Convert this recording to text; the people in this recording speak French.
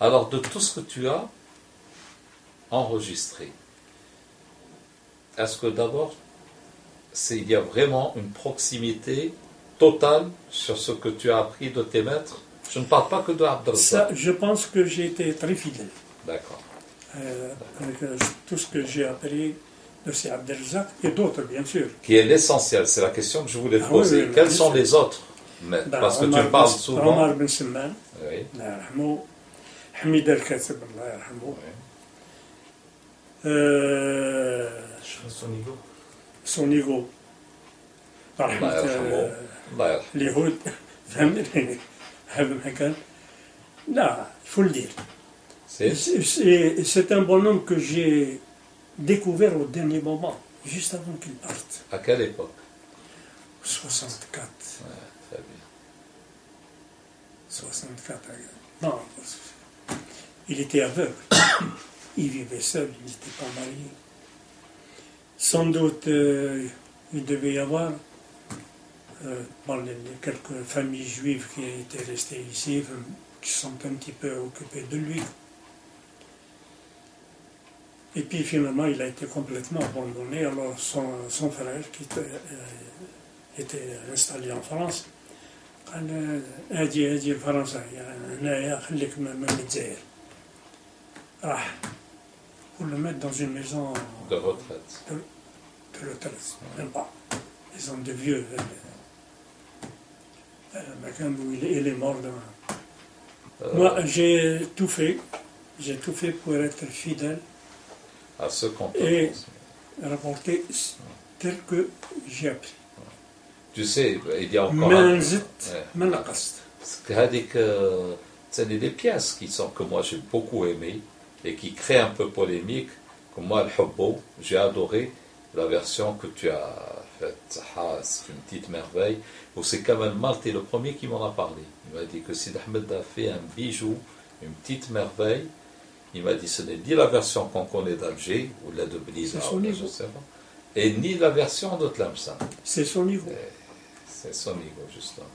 Alors, de tout ce que tu as enregistré, est-ce que d'abord, il y a vraiment une proximité totale sur ce que tu as appris de tes maîtres? Je ne parle pas que de Abdelrazak. Ça, je pense que j'ai été très fidèle. D'accord. Avec tout ce que j'ai appris de ces Abdelrazak et d'autres, bien sûr. Qui est l'essentiel, c'est la question que je voulais te Ah poser. oui, oui, Quels bien sont sûr. les autres maîtres? Parce que tu parles souvent. Omar Ben Semman, Oui. Allah yarhamou. Hamid Al-Khatib, Allah yarhamou. Oui. Son ego. الله يرحمه الله يرحمه. اليهود فهمتني هذا المكان لا il faut le dire. C'est un bonhomme que j'ai découvert au dernier moment, juste avant qu'il parte. À quelle époque? 64. Ouais, très bien. 64. Non, il était aveugle. Il vivait seul, il n'était pas marié. Sans doute, il devait y avoir quelques familles juives qui étaient restées ici, qui sont un petit peu occupées de lui. Et puis finalement, il a été complètement abandonné. Alors son frère, qui était installé en France, قال اجي لفرنسا هنايا خليك من الجزائر. راح pour le mettre dans une maison de retraite. De retraite, même pas. Maison de vieux. Où il est mort demain. Moi, j'ai tout fait pour être fidèle à ce qu'on et rapporter tel que j'ai appris. Tu sais, il y a encore c'est des pièces que moi j'ai beaucoup aimées et qui créent un peu polémique, comme moi, Al-Hubbo, j'ai adoré la version que tu as faite. C'est une petite merveille. Où c'est Kamal Malte, le premier qui m'en a parlé. Il m'a dit que Sid Ahmed a fait un bijou, une petite merveille. Il m'a dit ce n'est ni la version qu'on connaît d'Alger, ou la de Bliza, je sais pas, et ni la version de Tlemcen. C'est son niveau. C'est son niveau, justement.